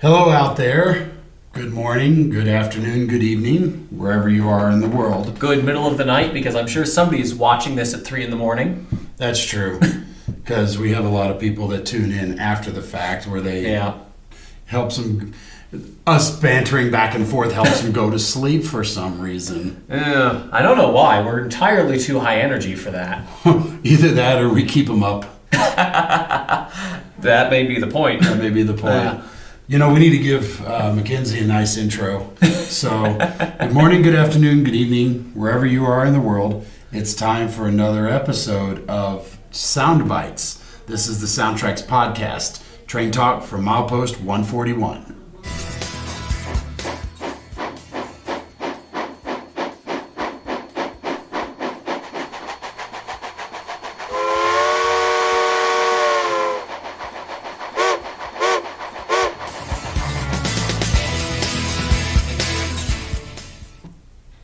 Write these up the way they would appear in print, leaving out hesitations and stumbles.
Hello out there. Good morning, good afternoon, good evening, wherever you are in the world. Good middle of the night, because I'm sure somebody's watching this at 3 in the morning. That's true, because we have a lot of people that tune in after the fact where they helps them, us bantering back and forth helps them go to sleep for some reason. I don't know why. We're entirely too high energy for that. Either that or we keep them up. That may be the point. That may be the point. You know, we need to give Mackenzie a nice intro. So, good morning, good afternoon, good evening, wherever you are in the world. It's time for another episode of Sound Bites. This is the SoundTraxx podcast, Train Talk from Milepost 141.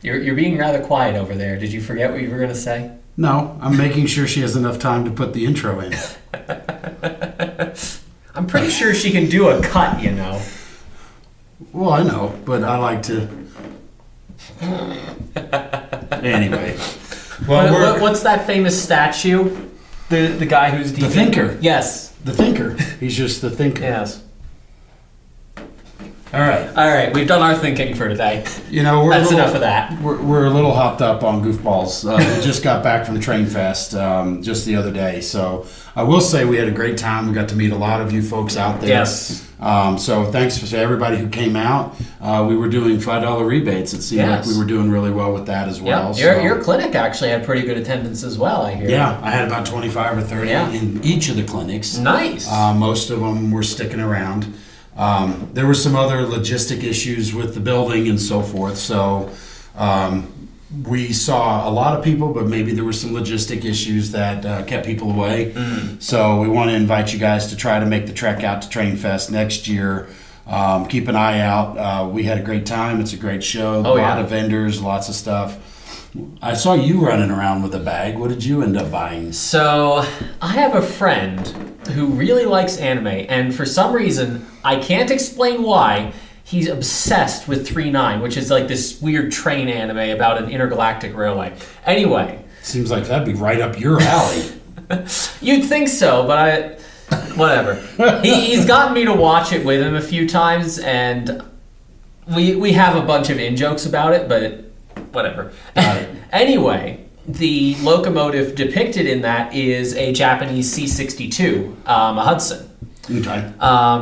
You're being rather quiet over there. Did you forget what you were going to say? No, I'm making sure she has enough time to put the intro in. I'm pretty sure she can do a cut, you know. Well, I know, but I like to... Anyway. Well, what's that famous statue? The guy who's... The thinker. Yes. The thinker. He's just the thinker. Yes. All right. We've done our thinking for today. You know, That's enough of that. We're a little hopped up on goofballs. We just got back from Trainfest just the other day, so I will say we had a great time. We got to meet a lot of you folks out there. Yes. So thanks to everybody who came out. We were doing $5 rebates. It seemed like we were doing really well with that as well. Yeah. Your clinic actually had pretty good attendance as well, I hear. Yeah, I had about 25 or 30 in each of the clinics. Nice. Most of them were sticking around. There were some other logistic issues with the building and so forth, so we saw a lot of people, but maybe there were some logistic issues that kept people away. So we want to invite you guys to try to make the trek out to Trainfest next year. Keep an eye out. We had a great time. It's a great show. A lot of vendors, lots of stuff. I saw you running around with a bag. What did you end up buying? So I have a friend who really likes anime, and for some reason, I can't explain why, he's obsessed with 3-9, which is like this weird train anime about an intergalactic railway. Anyway. Seems like that'd be right up your alley. You'd think so, but whatever. He's gotten me to watch it with him a few times, and we have a bunch of in-jokes about it, but whatever. Anyway, the locomotive depicted in that is a Japanese C-62, a Hudson. Okay.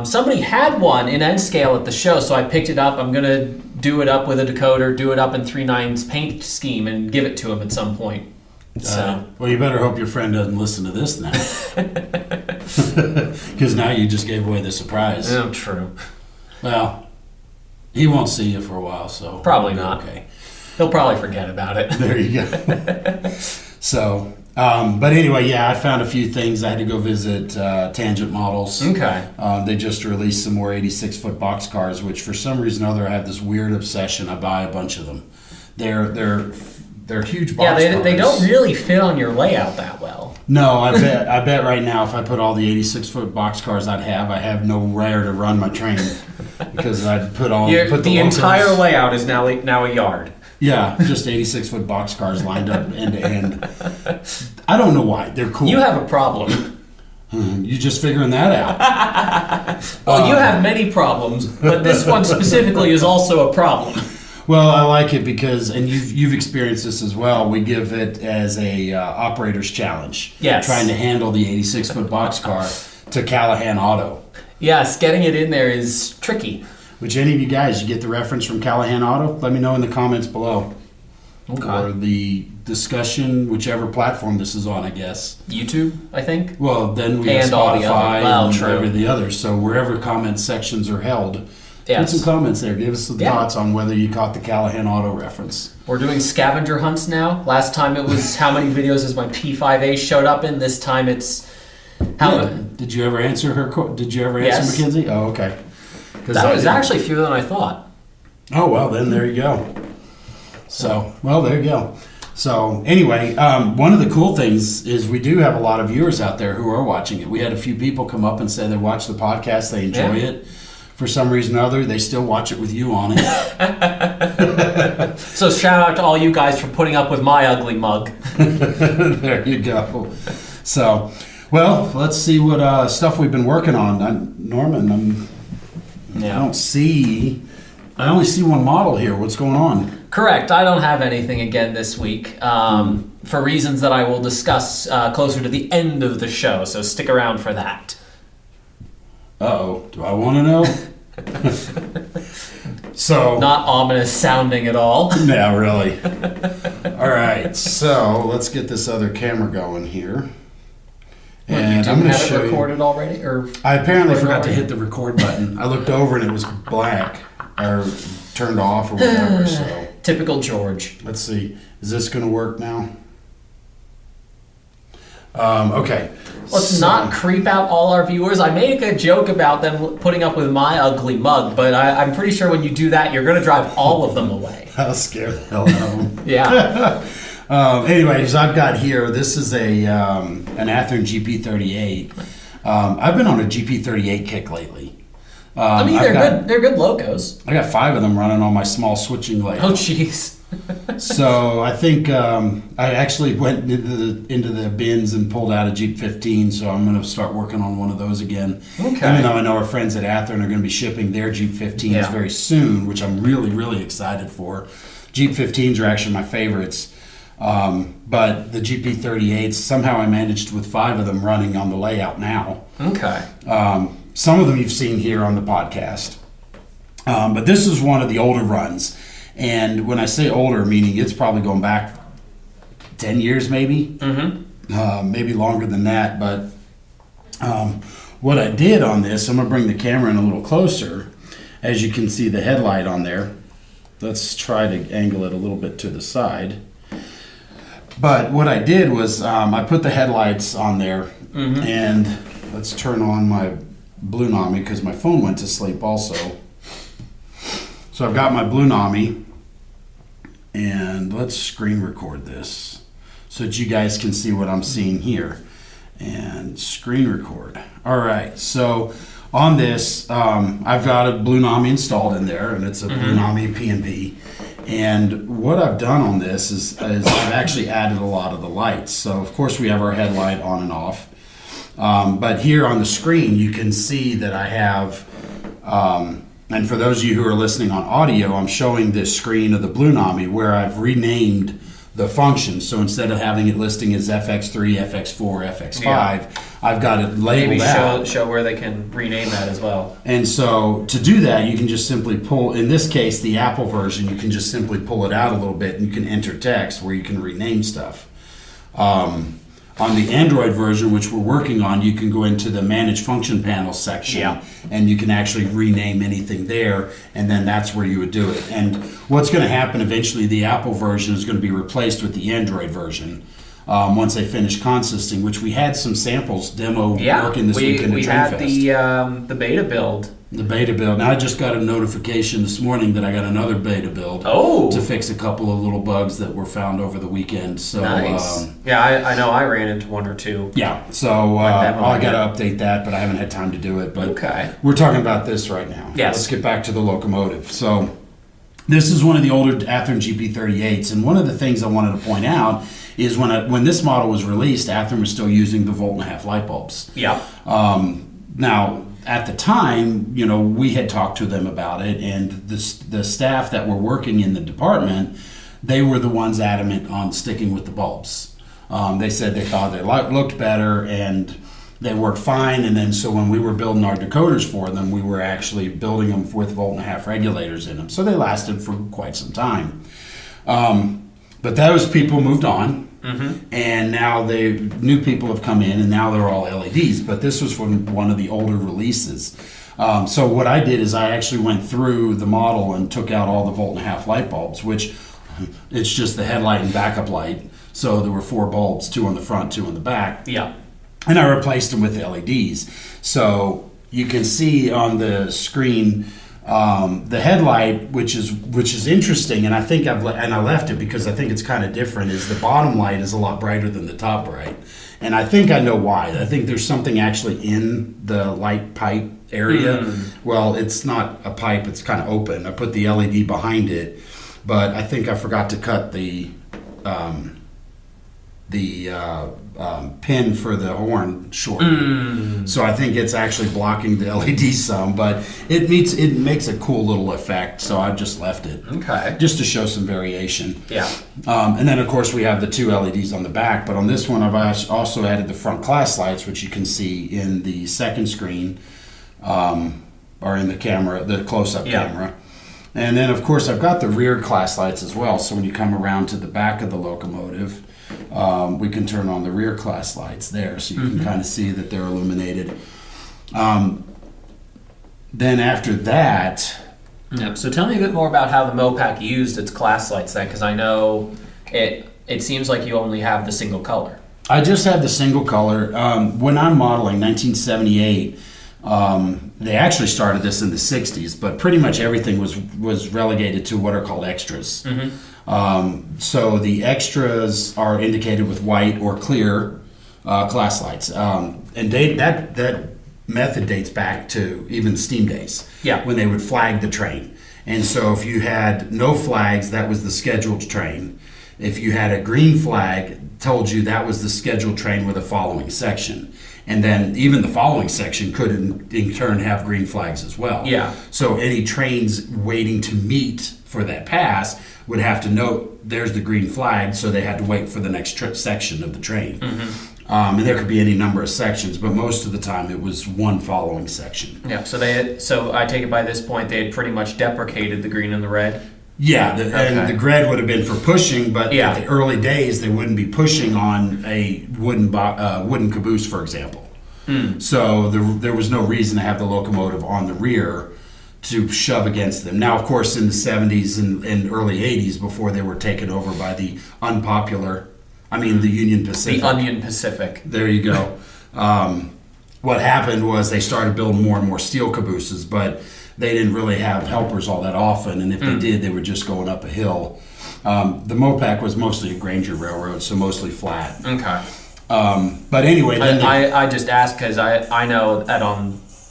Somebody had one in N scale at the show, so I picked it up. I'm going to do it up with a decoder, do it up in 3.9's paint scheme, and give it to him at some point. Well, you better hope your friend doesn't listen to this now. Because now you just gave away the surprise. Oh, true. Well, he won't see you for a while, so... Probably not. Okay. He'll probably forget about it. There you go. So, but anyway, I found a few things. I had to go visit Tangent Models. Okay. They just released some more 86-foot boxcars, which for some reason or other I have this weird obsession. I buy a bunch of them. They're huge boxcars. Yeah, they don't really fit on your layout that well. No, I bet right now if I put all the 86-foot boxcars I have nowhere to run my train because I'd put the entire layout is now a yard. Yeah, just 86-foot boxcars lined up end to end. I don't know why. They're cool. You have a problem. You just figuring that out. Well, you have many problems, but this one specifically is also a problem. Well, I like it because, and you've experienced this as well, we give it as a operator's challenge. Yes. Trying to handle the 86-foot boxcar to Callahan Auto. Yes, getting it in there is tricky. Which any of you guys, you get the reference from Callahan Auto? Let me know in the comments below. Okay. Or the discussion, whichever platform this is on, I guess. YouTube, I think. Well, then we have Spotify and every the others. So wherever comment sections are held, put some comments there. Give us some thoughts on whether you caught the Callahan Auto reference. We're doing scavenger hunts now. Last time it was how many videos has my P5A showed up in. This time it's how many. Did you ever answer her? Did you ever answer Mackenzie? Oh, okay. That was actually fewer than I thought. Oh, well, then there you go. So, well, there you go. So, anyway, one of the cool things is we do have a lot of viewers out there who are watching it. We had a few people come up and say they watch the podcast, they enjoy it. for some reason or other, they still watch it with you on it. So shout out to all you guys for putting up with my ugly mug. There you go. So, well, let's see what stuff we've been working on. Norman, I only see one model here. What's going on? Correct. I don't have anything again this week for reasons that I will discuss closer to the end of the show, so stick around for that. Uh-oh. Do I want to know? So Not ominous sounding at all. yeah, really. All right, so let's get this other camera going here. And You I'm going to have show it recorded already? Or I apparently forgot to already? hit the record button. I looked over and it was black or turned off or whatever. So Typical George. let's see. Is this going to work now? Okay. Let's So- not creep out all our viewers. I made a joke about them putting up with my ugly mug, but I'm pretty sure when you do that, you're going to drive all of them away. I'll scare the hell out of them. Yeah. Anyways, I've got here, this is an Athearn GP38. I've been on a GP38 kick lately. I mean, they're good. They're good logos. I got 5 of them running on my small switching layout. Oh, jeez. So I think I actually went into the bins and pulled out a Jeep 15, so I'm going to start working on one of those again. Okay. Even though I know our friends at Athearn are going to be shipping their Jeep 15s very soon, which I'm really, really excited for. Jeep 15s are actually my favorites. But the GP38s, somehow I managed with 5 of them running on the layout now. Okay. Some of them you've seen here on the podcast. But this is one of the older runs. And when I say older, meaning it's probably going back 10 years maybe. Mm-hmm. Maybe longer than that. But what I did on this, I'm going to bring the camera in a little closer. As you can see the headlight on there. Let's try to angle it a little bit to the side. But what I did was I put the headlights on there. Mm-hmm. And let's turn on my Blunami because my phone went to sleep also. So I've got my Blunami, and let's screen record this so that you guys can see what I'm seeing here. And screen record. All right, so on this, I've got a Blunami installed in there, and it's a Blunami P&B. And what I've done on this is I've actually added a lot of the lights. So of course we have our headlight on and off. But here on the screen, you can see that I have, and for those of you who are listening on audio, I'm showing this screen of the Blunami where I've renamed the function. So instead of having it listing as FX3, FX4, FX5, I've got it labeled out. Maybe show where they can rename that as well. And so to do that, you can just simply pull, in this case, the Apple version, you can just simply pull it out a little bit and you can enter text where you can rename stuff. On the Android version, which we're working on, you can go into the Manage Function Panel section, and you can actually rename anything there, and then that's where you would do it. And what's going to happen eventually, the Apple version is going to be replaced with the Android version once they finish consisting, which we had some samples demo working this weekend at Trainfest. We had the beta build. The beta build. Now I just got a notification this morning that I got another beta build to fix a couple of little bugs that were found over the weekend. So nice. I know I ran into one or two. Yeah, so I got to update that, but I haven't had time to do it. But we're talking about this right now. Yes. Let's get back to the locomotive. So this is one of the older Athearn GP38s, and one of the things I wanted to point out is when this model was released, Athearn was still using the 1.5 light bulbs. Yeah. Now, at the time, we had talked to them about it, and the staff that were working in the department, they were the ones adamant on sticking with the bulbs. They said they thought they looked better, and they worked fine. And then so when we were building our decoders for them, we were actually building them with 1.5 regulators in them. So they lasted for quite some time. But those people moved on. Mm-hmm. And now new people have come in, and now they're all LEDs. But this was from one of the older releases. So what I did is I actually went through the model and took out all the 1.5 light bulbs, which it's just the headlight and backup light. So there were 4 bulbs, 2 on the front, 2 on the back. Yeah. And I replaced them with LEDs. So you can see on the screen the headlight, which is interesting, and I think I left it because I think it's kind of different, is the bottom light is a lot brighter than the top light. And I think I know why. I think there's something actually in the light pipe area. Well, it's not a pipe, it's kind of open. I put the LED behind it, but I think I forgot to cut the pin for the horn short. So I think it's actually blocking the LED some, but it makes a cool little effect, so I've just left it. Okay. Just to show some variation. Yeah. And then of course we have the 2 LEDs on the back, but on this one I've also added the front class lights, which you can see in the second screen, or in the camera, the close-up camera. And then of course I've got the rear class lights as well, so when you come around to the back of the locomotive, we can turn on the rear class lights there, so you can kind of see that they're illuminated. Then after that... Yeah. So tell me a bit more about how the Mopac used its class lights then, because I know it seems like you only have the single color. I just have the single color. When I'm modeling 1978, they actually started this in the 60s, but pretty much everything was relegated to what are called extras. So the extras are indicated with white or clear class lights, and that method dates back to even steam days, when they would flag the train. And so if you had no flags, that was the scheduled train. If you had a green flag, told you that was the scheduled train with a following section. And then even the following section could in turn have green flags as well. Yeah. So any trains waiting to meet for that pass would have to note there's the green flag, so they had to wait for the next section of the train. And there could be any number of sections, but most of the time it was one following section. Yeah. So I take it by this point they had pretty much deprecated the green and the red. Yeah, and the grid would have been for pushing, but in the early days they wouldn't be pushing on a wooden caboose, for example. So there was no reason to have the locomotive on the rear to shove against them. Now, of course, in the 70s and early 80s, before they were taken over by the Union Pacific. The Union Pacific. There you go. What happened was they started building more and more steel cabooses, but they didn't really have helpers all that often, and if they did, they were just going up a hill. The Mopac was mostly a Granger railroad, so mostly flat. Okay. But anyway, then I just asked because I know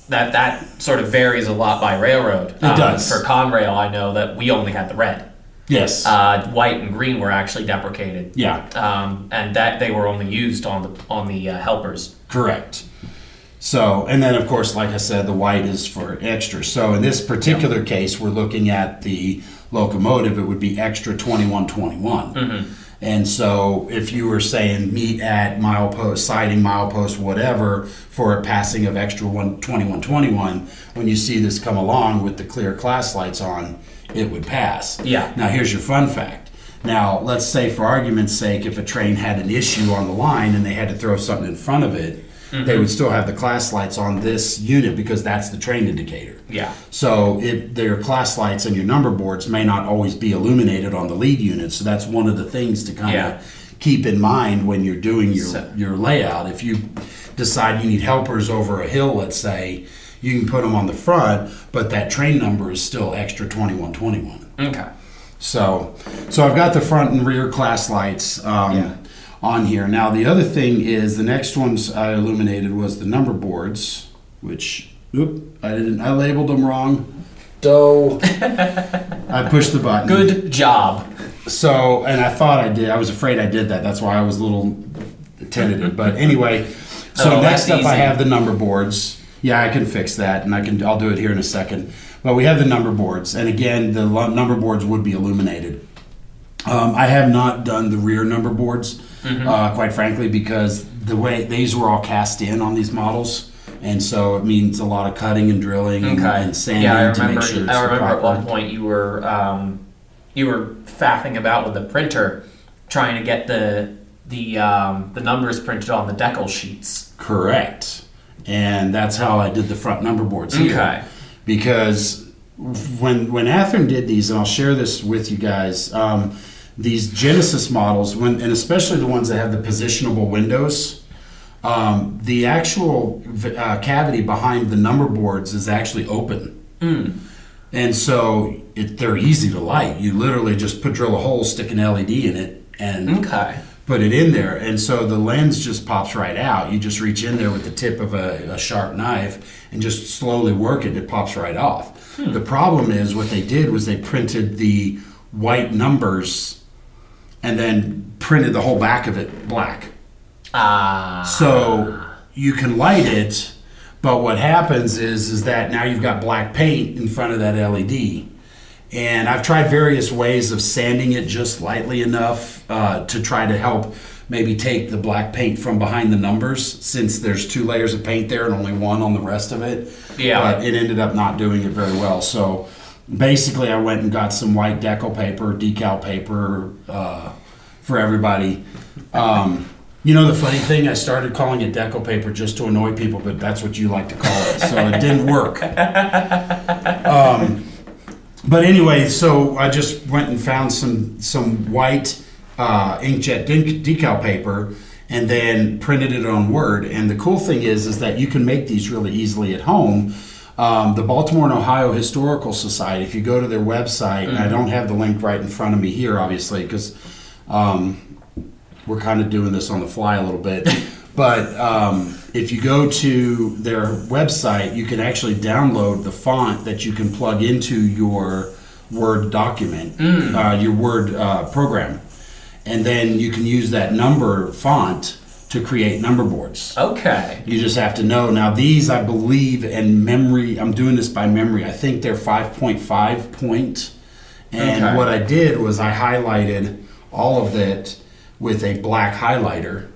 that sort of varies a lot by railroad. It does. For Conrail, I know that we only had the red. Yes. White and green were actually deprecated. Yeah. And that they were only used on the helpers. Correct. So, and then of course, like I said, the white is for extra. So in this particular case, we're looking at the locomotive, it would be extra 2121. And so if you were saying meet at milepost, siding, milepost, whatever, for a passing of extra 2121, when you see this come along with the clear class lights on, it would pass. Yeah. Now here's your fun fact. Now, let's say for argument's sake, if a train had an issue on the line and they had to throw something in front of it, they would still have the class lights on this unit because that's the train indicator. Yeah. So their class lights and your number boards may not always be illuminated on the lead unit. So that's one of the things to kind of keep in mind when you're doing your layout. If you decide you need helpers over a hill, let's say, you can put them on the front, but that train number is still extra 2121. Okay. So I've got the front and rear class lights on here. Now the other thing is the next ones I illuminated was the number boards, which I labeled them wrong. I pushed the button. Good job. So, and I thought I did. I was afraid I did that. That's why I was a little tentative. But anyway, so next up I have the number boards. Yeah, I can fix that, and I'll do it here in a second. But we have the number boards, and again, the number boards would be illuminated. I have not done the rear number boards, quite frankly, because the way these were all cast in on these models, and so it means a lot of cutting and drilling and sanding to make sure it's I remember at one point you were faffing about with the printer, trying to get the numbers printed on the decal sheets. Correct. And that's how I did the front number boards here. Okay. Because when Athearn did these, and I'll share this with you guys, these Genesis models, and especially the ones that have the positionable windows, the actual cavity behind the number boards is actually open. And so they're easy to light. You literally just drill a hole, stick an LED in it, and put it in there, and so the lens just pops right out. You just reach in there with the tip of a sharp knife and just slowly work it. It pops right off. The problem is what they did was they printed the white numbers and then printed the whole back of it black. So you can light it, but what happens is that now you've got black paint in front of that LED. And I've tried various ways of sanding it just lightly enough to try to help maybe take the black paint from behind the numbers, since there's 2 layers of paint there and only one on the rest of it. Yeah. But it ended up not doing it very well. So basically I went and got some white decal paper for everybody. You know, the funny thing, I started calling it decal paper just to annoy people, but that's what you like to call it. So it didn't work. But anyway, so I just went and found some white inkjet decal paper and then printed it on Word. And the cool thing is that you can make these really easily at home. The Baltimore and Ohio Historical Society, if you go to their website, and I don't have the link right in front of me here, obviously, because we're kind of doing this on the fly a little bit. But if you go to their website, you can actually download the font that you can plug into your Word document, your Word program. And then you can use that number font to create number boards. Okay. You just have to know. Now these, I believe, in memory, I'm doing this by memory, I think they're 5.5 point. And what I did was I highlighted all of it with a black highlighter,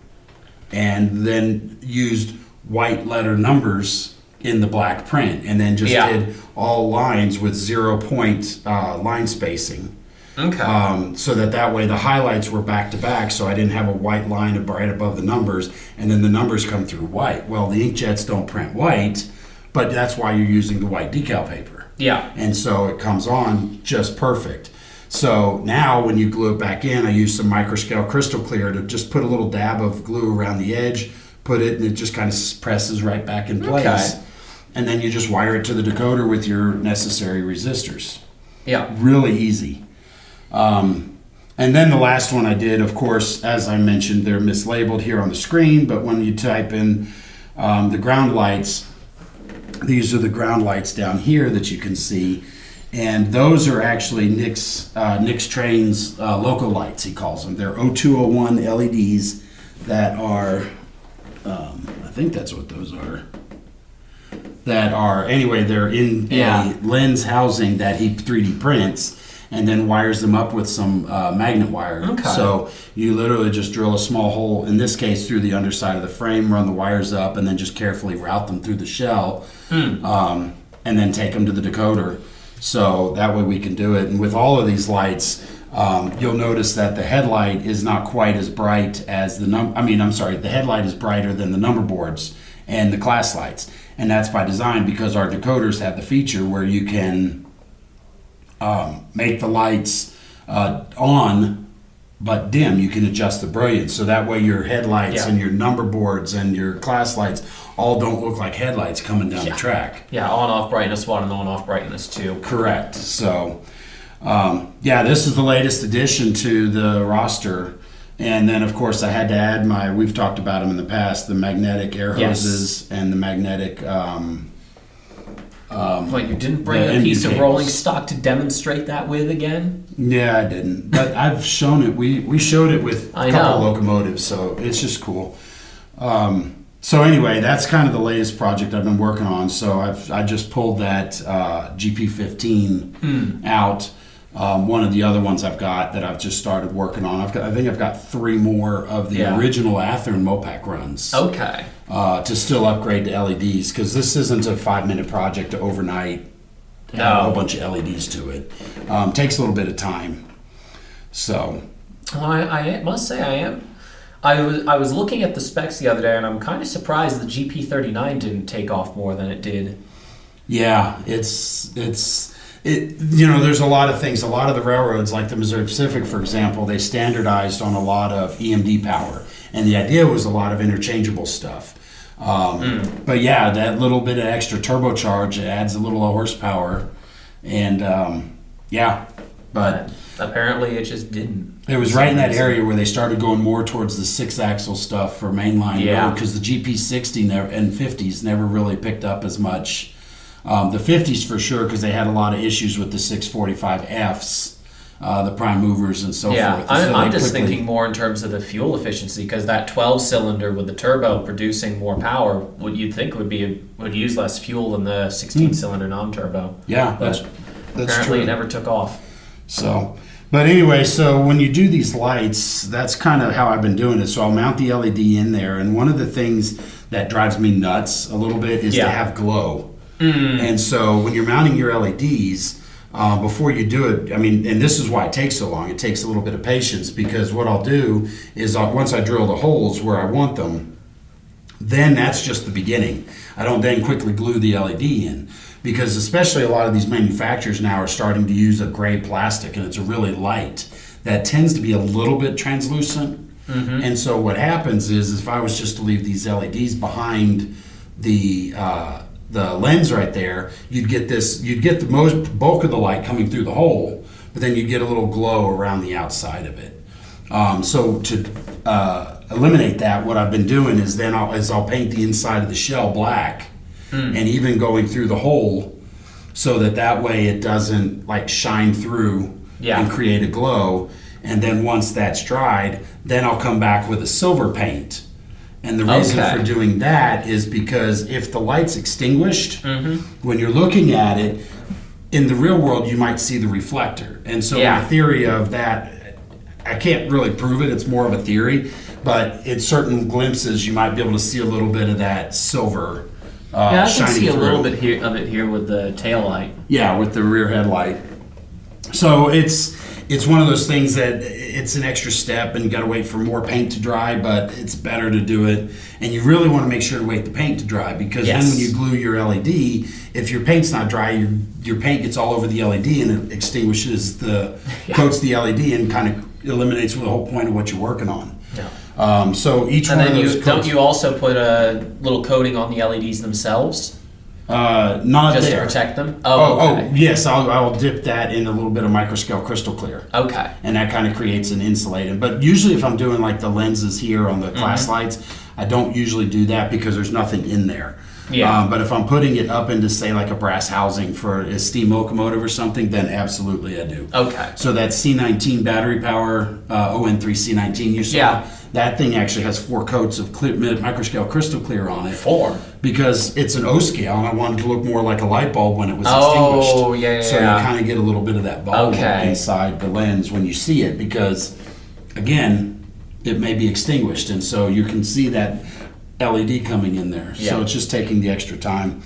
and then used white letter numbers in the black print, and then just did all lines with 0 point line spacing. So that way the highlights were back to back, so I didn't have a white line right above the numbers, and then the numbers come through white. Well, the inkjets don't print white, but that's why you're using the white decal paper. Yeah. And so it comes on just perfect. So now when you glue it back in, I use some microscale crystal clear to just put a little dab of glue around the edge, put it, and it just kind of presses right back in place. And then you just wire it to the decoder with your necessary resistors. Yeah. Really easy. And then the last one I did, of course, as I mentioned, they're mislabeled here on the screen, but when you type in the ground lights, these are the ground lights down here that you can see. And those are actually Nick's Train's loco lights, he calls them. They're 0201 LEDs that are, I think that's what those are. Anyway, they're in a lens housing that he 3D prints and then wires them up with some magnet wire. So you literally just drill a small hole, in this case through the underside of the frame, run the wires up, and then just carefully route them through the shell, and then take them to the decoder. So that way we can do it. And with all of these lights, you'll notice that the headlight is not quite as bright as the the headlight is brighter than the number boards and the class lights. And that's by design, because our decoders have the feature where you can make the lights on but dim. You can adjust the brilliance, so that way your headlights and your number boards and your class lights all don't look like headlights coming down the track. Yeah, on-off brightness 1 and on-off brightness 2. Correct. So this is the latest addition to the roster. And then, of course, I had to add we've talked about them in the past, the magnetic air hoses and the magnetic... you didn't bring a piece of rolling stock to demonstrate that with again? Yeah, I didn't. But I've shown it. We showed it with a couple locomotives, so it's just cool. So anyway, that's kind of the latest project I've been working on. So I just pulled that GP15 out. One of the other ones I've got that I've just started working on. I think I've got 3 more of the original Athearn Mopac runs. Okay. To still upgrade to LEDs, because this isn't a 5-minute project to overnight add a whole bunch of LEDs to it. Takes a little bit of time. So. Well, I must say I am. I was looking at the specs the other day, and I'm kind of surprised the GP39 didn't take off more than it did. Yeah, there's a lot of things. A lot of the railroads, like the Missouri Pacific, for example, they standardized on a lot of EMD power. And the idea was a lot of interchangeable stuff. But yeah, that little bit of extra turbocharge adds a little horsepower. And Apparently, it just didn't. It was right in that area where they started going more towards the 6-axle stuff for mainline. Yeah. Because the GP60 and 50s never really picked up as much. The 50s for sure, because they had a lot of issues with the 645Fs, the prime movers and so forth. Yeah, So I'm they just quickly- thinking more in terms of the fuel efficiency, because that 12-cylinder with the turbo producing more power, what you'd think would use less fuel than the 16-cylinder non-turbo. Yeah, But that's apparently true. it never took off. So, but anyway, so when you do these lights, that's kind of how I've been doing it. So I'll mount the LED in there, and one of the things that drives me nuts a little bit is to have glow. And so when you're mounting your LEDs, before you do it, I mean, and this is why it takes so long. It takes a little bit of patience, because what I'll do is once I drill the holes where I want them, then that's just the beginning. I don't then quickly glue the LED in, because especially a lot of these manufacturers now are starting to use a gray plastic, and it's a really light that tends to be a little bit translucent. And so what happens is if I was just to leave these LEDs behind the lens right there, you'd get the most bulk of the light coming through the hole, but then you'd get a little glow around the outside of it. So to eliminate that, what I've been doing is then I'll paint the inside of the shell black, and even going through the hole, so that way it doesn't like shine through and create a glow. And then once that's dried, then I'll come back with a silver paint. And the reason for doing that is because if the light's extinguished, when you're looking at it, in the real world, you might see the reflector. And so my theory of that, I can't really prove it, it's more of a theory, but in certain glimpses, you might be able to see a little bit of that silver I can shining see a through. little bit of it here with the tail light. Yeah, with the rear headlight. So it's one of those things that it's an extra step, and you got to wait for more paint to dry, but it's better to do it. And you really want to make sure to wait the paint to dry, because then when you glue your LED, if your paint's not dry, your paint gets all over the LED, and it extinguishes coats the LED and kind of eliminates the whole point of what you're working on. Yeah. So each And one of then those don't coats, you also put a little coating on the LEDs themselves? not Just there. to protect them? Oh, yes, I'll dip that in a little bit of microscale crystal clear. Okay. And that kind of creates an insulating. But usually if I'm doing like the lenses here on the class lights, I don't usually do that because there's nothing in there. Yeah. But if I'm putting it up into, say, like a brass housing for a steam locomotive or something, then absolutely I do. Okay. So that C19 battery power, ON3 C19 you saw, that thing actually has 4 coats of microscale crystal clear on it. 4? Because it's an O scale, and I wanted to look more like a light bulb when it was extinguished. Oh, yeah. So you kind of get a little bit of that bulb inside the lens when you see it, because, again, it may be extinguished, and so you can see that LED coming in there. Yeah. So it's just taking the extra time.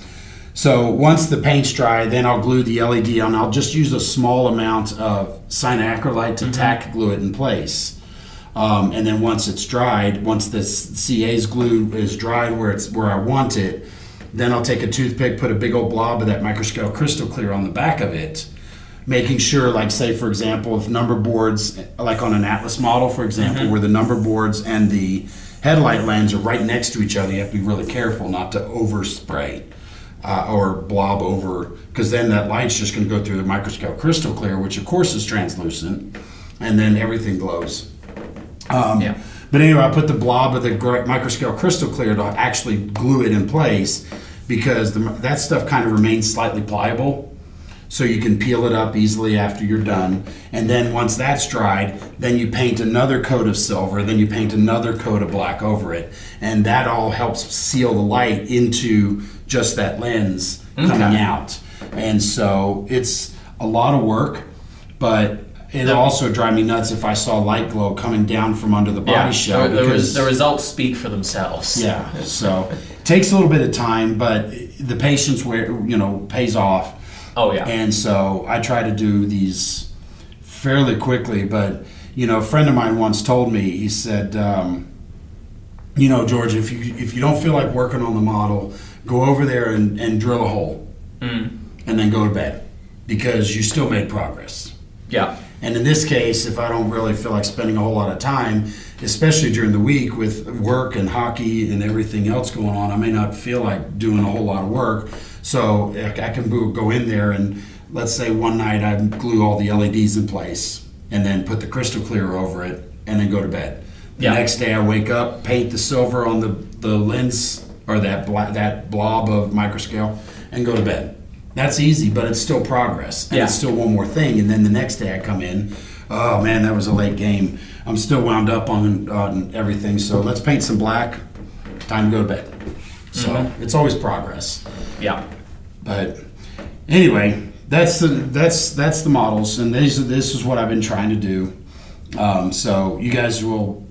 So once the paint's dry, then I'll glue the LED on. I'll just use a small amount of cyanoacrylate to tack glue it in place. And then once it's dried, once this CA's glue is dried where I want it, then I'll take a toothpick, put a big old blob of that microscale crystal clear on the back of it, making sure, like, say, for example, if number boards, like on an Atlas model, for example, where the number boards and the headlight lens are right next to each other, you have to be really careful not to overspray or blob over, because then that light's just going to go through the microscale crystal clear, which of course is translucent, and then everything glows. But anyway, I put the blob of the microscale crystal clear to actually glue it in place, because that stuff kind of remains slightly pliable, so you can peel it up easily after you're done. And then once that's dried, then you paint another coat of silver, then you paint another coat of black over it, and that all helps seal the light into just that lens coming out. And so it's a lot of work, but it'll also drive me nuts if I saw light glow coming down from under the body shell. The results speak for themselves. Yeah, so it takes a little bit of time, but the patience pays off. Oh, yeah. And so I try to do these fairly quickly, but, a friend of mine once told me, he said, George, if you don't feel like working on the model, go over there and drill a hole and then go to bed, because you still made progress. Yeah. And in this case, if I don't really feel like spending a whole lot of time, especially during the week with work and hockey and everything else going on, I may not feel like doing a whole lot of work. So I can go in there and, let's say one night I glue all the LEDs in place, and then put the crystal clear over it, and then go to bed. The Yeah. next day I wake up, paint the silver on the lens or that blob of microscale, and go to bed. That's easy, but it's still progress, and it's still one more thing. And then the next day I come in, oh man, that was a late game. I'm still wound up on everything, so let's paint some black. Time to go to bed. So it's always progress. Yeah. But anyway, that's the models, and this is what I've been trying to do. So you guys will,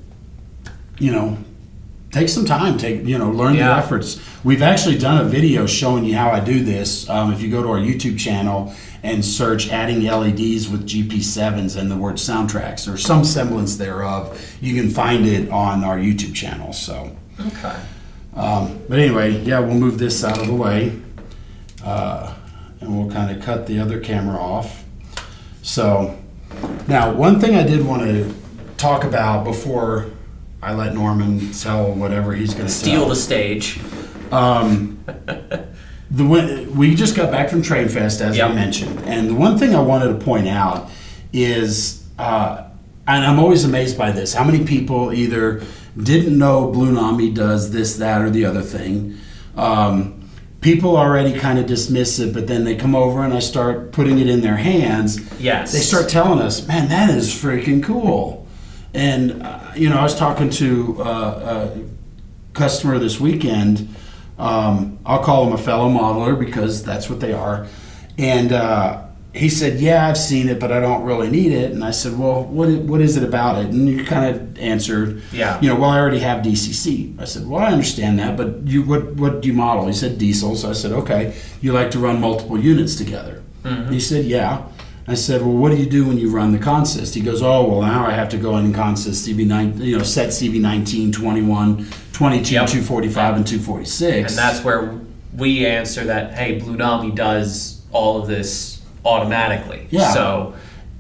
take some time, learn the efforts. We've actually done a video showing you how I do this. If you go to our YouTube channel and search adding LEDs with GP7s and the word SoundTraxx or some semblance thereof, you can find it on our YouTube channel. So, Okay. but anyway, we'll move this out of the way, and we'll kind of cut the other camera off. So now, one thing I did want to talk about before I let Norman tell whatever he's going to Steal the stage. We just got back from Trainfest, as I mentioned, and the one thing I wanted to point out is, and I'm always amazed by this, how many people either didn't know Blunami does this, that, or the other thing. People already kind of dismiss it, but then they come over and I start putting it in their hands. Yes. They start telling us, man, that is freaking cool. And, I was talking to a customer this weekend. I'll call him a fellow modeler because that's what they are. And he said, yeah, I've seen it, but I don't really need it. And I said, well, what is it about it? And you kind of answered, well, I already have DCC. I said, well, I understand that, but what do you model? He said diesel. So I said, okay, you like to run multiple units together. He said, yeah. I said, well, what do you do when you run the consist? He goes, oh, well, now I have to go in and consist CV9, set CV19, 21, 22, 245, and 246. And that's where we answer that, hey, Blunami does all of this automatically. Yeah. So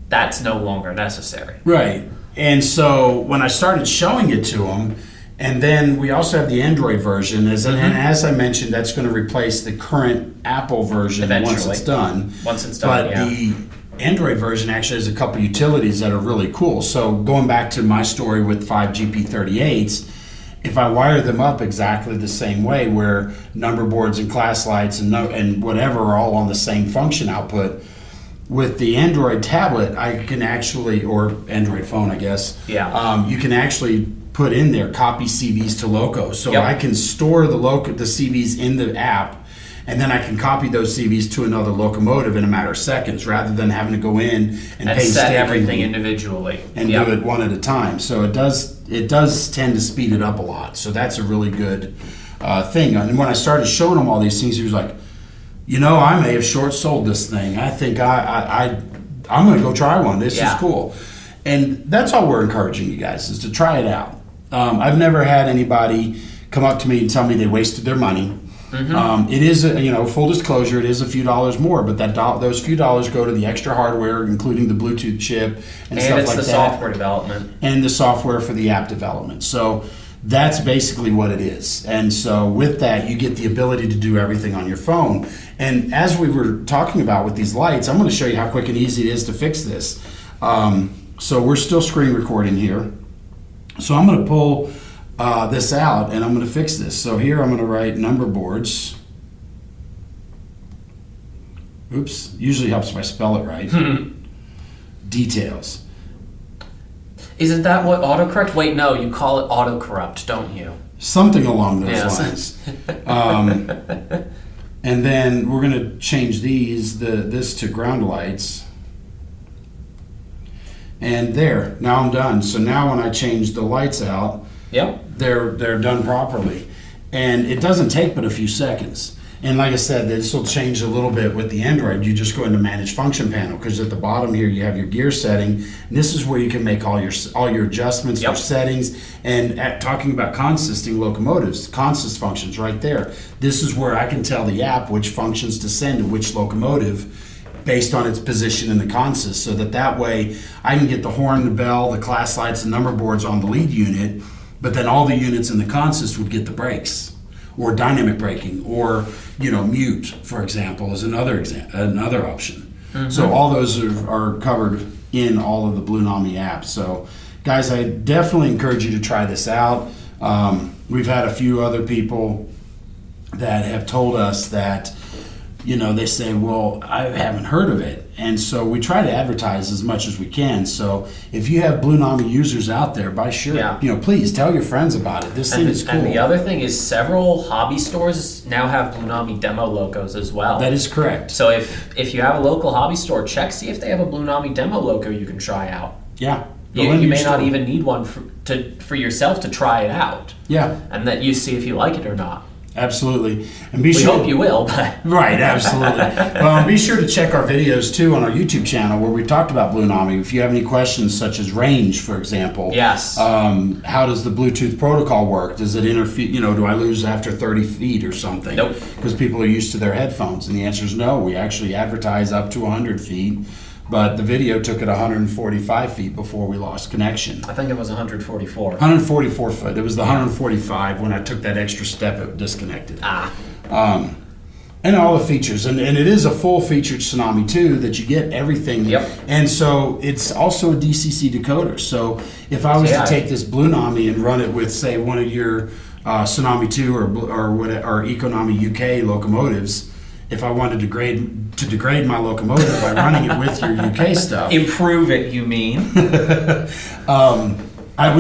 that's no longer necessary. Right. And so when I started showing it to him, and then we also have the Android version, and as I mentioned, that's going to replace the current Apple version once it's done. Once it's done, But the Android version actually has a couple utilities that are really cool. So going back to my story with 5 GP38s, if I wire them up exactly the same way, where number boards and class lights and whatever are all on the same function output, with the Android tablet, I can actually, or Android phone, I guess, you can actually put in there copy CVs to loco. So I can store the CVs in the app, and then I can copy those CVs to another locomotive in a matter of seconds, rather than having to go in and set everything individually and do it one at a time. So it does tend to speed it up a lot. So that's a really good thing. And when I started showing him all these things, he was like, I may have short sold this thing. I think I'm going to go try one. This is cool. And that's all we're encouraging you guys, is to try it out. I've never had anybody come up to me and tell me they wasted their money. It is, full disclosure, it is a few dollars more, but those few dollars go to the extra hardware, including the Bluetooth chip and stuff like that. And it's the software development. And the software for the app development. So that's basically what it is. And so with that, you get the ability to do everything on your phone. And as we were talking about with these lights, I'm going to show you how quick and easy it is to fix this. So we're still screen recording here. So I'm going to pull this out and I'm going to fix this. So here I'm going to write number boards. Oops, usually helps if I spell it right. Details. Isn't that what autocorrect? Wait, no, you call it autocorrupt, don't you? Something along those lines. And then we're going to change this to ground lights. And there, now I'm done. So now when I change the lights out, they're done properly. And it doesn't take but a few seconds. And like I said, this will change a little bit with the Android. You just go into Manage Function Panel, because at the bottom here you have your gear setting. And this is where you can make all your adjustments, your settings. And talking about consisting locomotives, consist functions right there. This is where I can tell the app which functions to send to which locomotive based on its position in the consist, so that way I can get the horn, the bell, the class lights, and number boards on the lead unit, but then all the units in the consist would get the brakes, or dynamic braking, or mute, for example, is another option. So all those are covered in all of the Blunami apps. So, guys, I definitely encourage you to try this out. We've had a few other people that have told us that, they say, well, I haven't heard of it. And so we try to advertise as much as we can. So if you have Blunami users out there, please tell your friends about it. This thing is cool. And the other thing is several hobby stores now have Blunami demo logos as well. That is correct. So if you have a local hobby store, see if they have a Blunami demo logo you can try out. Yeah. You may not even need one for yourself to try it out. Yeah. And then you see if you like it or not. Absolutely. And we hope you will, but... Right, absolutely. Well, be sure to check our videos, too, on our YouTube channel where we've talked about Blunami. If you have any questions, such as range, for example. Yes. How does the Bluetooth protocol work? Does it interfere, do I lose after 30 feet or something? Nope. Because people are used to their headphones. And the answer is no. We actually advertise up to 100 feet. But the video took it 145 feet before we lost connection. I think it was 144. 144 foot. It was the 145. When I took that extra step, it disconnected. And all the features. And it is a full-featured Tsunami 2 that you get everything. Yep. And so it's also a DCC decoder. So if I was to take this Blunami and run it with, say, one of your Tsunami 2 or Econami UK locomotives, if I wanted to degrade my locomotive by running it with your UK stuff. Improve it, you mean? We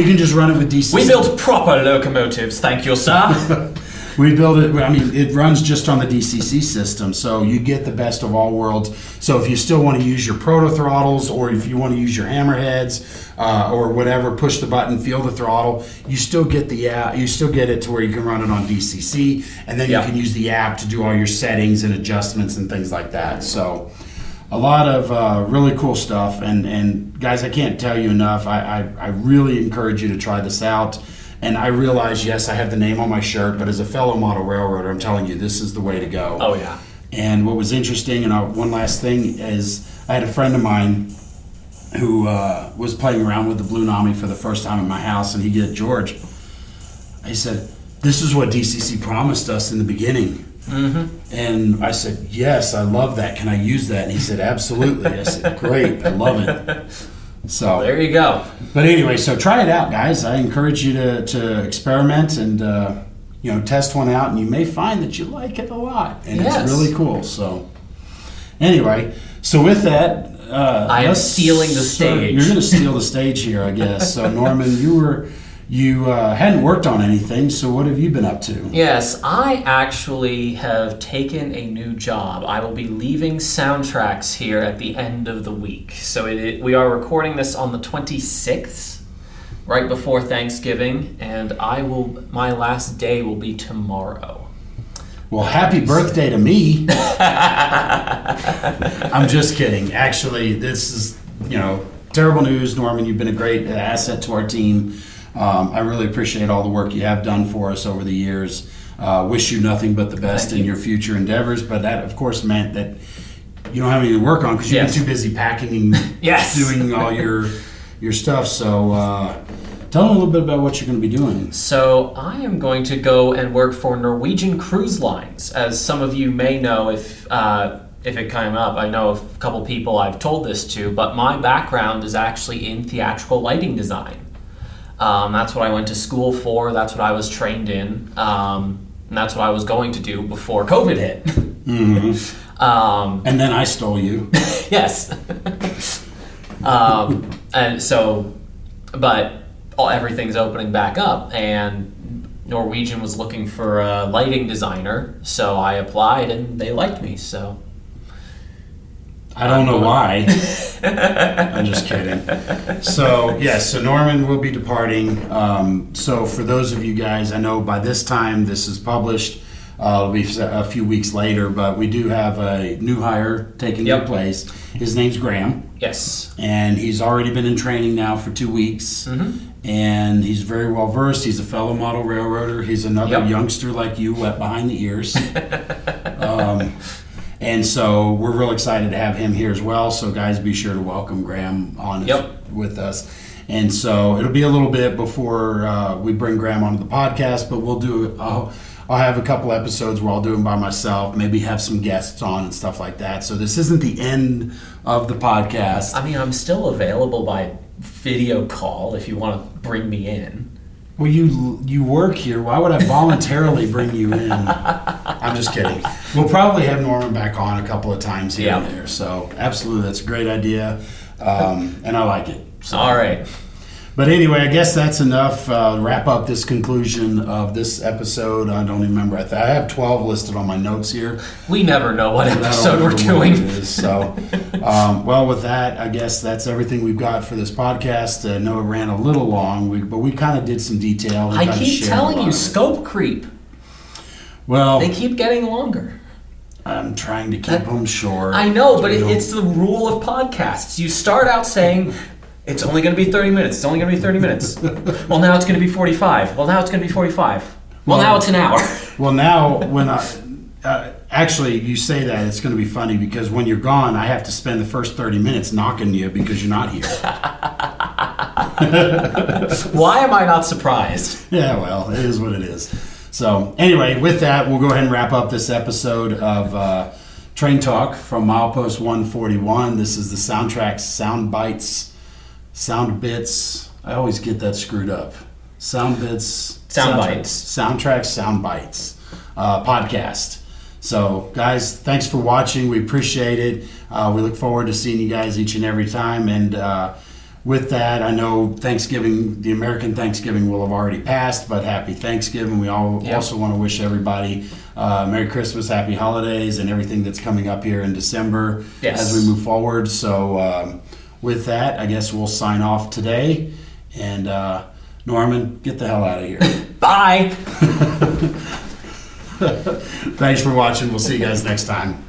can just run it with DCC. We build proper locomotives, thank you, sir. We build it, it runs just on the DCC system, so you get the best of all worlds. So if you still want to use your proto throttles, or if you want to use your hammerheads, or whatever, push the button, feel the throttle, you still get you still get it to where you can run it on DCC, and then you can use the app to do all your settings and adjustments and things like that. So a lot of really cool stuff, and guys, I can't tell you enough. I really encourage you to try this out. And I realize, yes, I have the name on my shirt, but as a fellow model railroader, I'm telling you, this is the way to go. Oh, yeah. And what was interesting, and one last thing, is I had a friend of mine who was playing around with the Blunami for the first time in my house, and he said, George, he said, this is what DCC promised us in the beginning. Mm-hmm. And I said, yes, I love that. Can I use that? And he said, absolutely. I said, great, I love it. So there you go. But anyway, so try it out, guys. I encourage you to experiment and test one out, and you may find that you like it a lot, and it's really cool. So anyway, so with that, I am stealing the stage. You're going to steal the stage here, I guess. So Norman, you hadn't worked on anything, so what have you been up to? Yes, I actually have taken a new job. I will be leaving SoundTraxx here at the end of the week. So we are recording this on the 26th, right before Thanksgiving, and my last day will be tomorrow. Well, happy birthday to me. I'm just kidding. Actually, this is, terrible news, Norman. You've been a great asset to our team. I really appreciate all the work you have done for us over the years. Wish you nothing but the best in your future endeavors. But that, of course, meant that you don't have anything to work on because you've been too busy packing and doing all your stuff. So tell them a little bit about what you're going to be doing. So I am going to go and work for Norwegian Cruise Lines. As some of you may know, if it came up, I know a couple people I've told this to, but my background is actually in theatrical lighting design. That's what I went to school for. That's what I was trained in. And that's what I was going to do before COVID hit. Mm-hmm. And then I stole you. Yes. And so, but everything's opening back up, and Norwegian was looking for a lighting designer, so I applied, and they liked me, so... I don't know why. I'm just kidding. So, yes, so Norman will be departing. So for those of you guys, I know by this time this is published. It'll be a few weeks later, but we do have a new hire taking your place. His name's Graham. Yes. And he's already been in training now for 2 weeks. Mm-hmm. And he's very well versed. He's a fellow model railroader. He's another youngster like you, wet behind the ears. And so we're real excited to have him here as well. So guys, be sure to welcome Graham on with us. And so it'll be a little bit before we bring Graham onto the podcast, but we'll do I'll have a couple episodes where I'll do them by myself, maybe have some guests on and stuff like that. So this isn't the end of the podcast. I mean, I'm still available by video call if you want to bring me in. Well, you work here. Why would I voluntarily bring you in? I'm just kidding. We'll probably have Norman back on a couple of times here and there. So absolutely, that's a great idea, and I like it. So. All right. But anyway, I guess that's enough. Wrap up this conclusion of this episode. I don't even remember. I have 12 listed on my notes here. We never know what But I don't episode we're remember what doing. it is. So, well, with that, I guess that's everything we've got for this podcast. I know it ran a little long, but we kind of did some detail. We I kinda keep shared telling a lot you, of it. scope creep. Well, They keep getting longer. I'm trying to keep them short. I know, but You know, it's the rule of podcasts. You start out saying, it's only going to be 30 minutes. It's only going to be 30 minutes. Well, now it's going to be 45. Well, now it's going to be 45. Well, now it's an hour. Well, now when actually you say that, it's going to be funny because when you're gone, I have to spend the first 30 minutes knocking you because you're not here. Why am I not surprised? Yeah, well, it is what it is. So anyway, with that, we'll go ahead and wrap up this episode of Train Talk from Milepost 141. This is the SoundTraxx Sound Bites, Sound Bits. I always get that screwed up. Sound Bits, Sound Bites. SoundTraxx Sound Bites podcast. So, guys, thanks for watching. We appreciate it. We look forward to seeing you guys each and every time. And with that, I know Thanksgiving, the American Thanksgiving will have already passed, but happy Thanksgiving. We also want to wish everybody Merry Christmas, Happy Holidays, and everything that's coming up here in December as we move forward. So with that, I guess we'll sign off today. And Norman, get the hell out of here. Bye. Thanks for watching. We'll see you guys next time.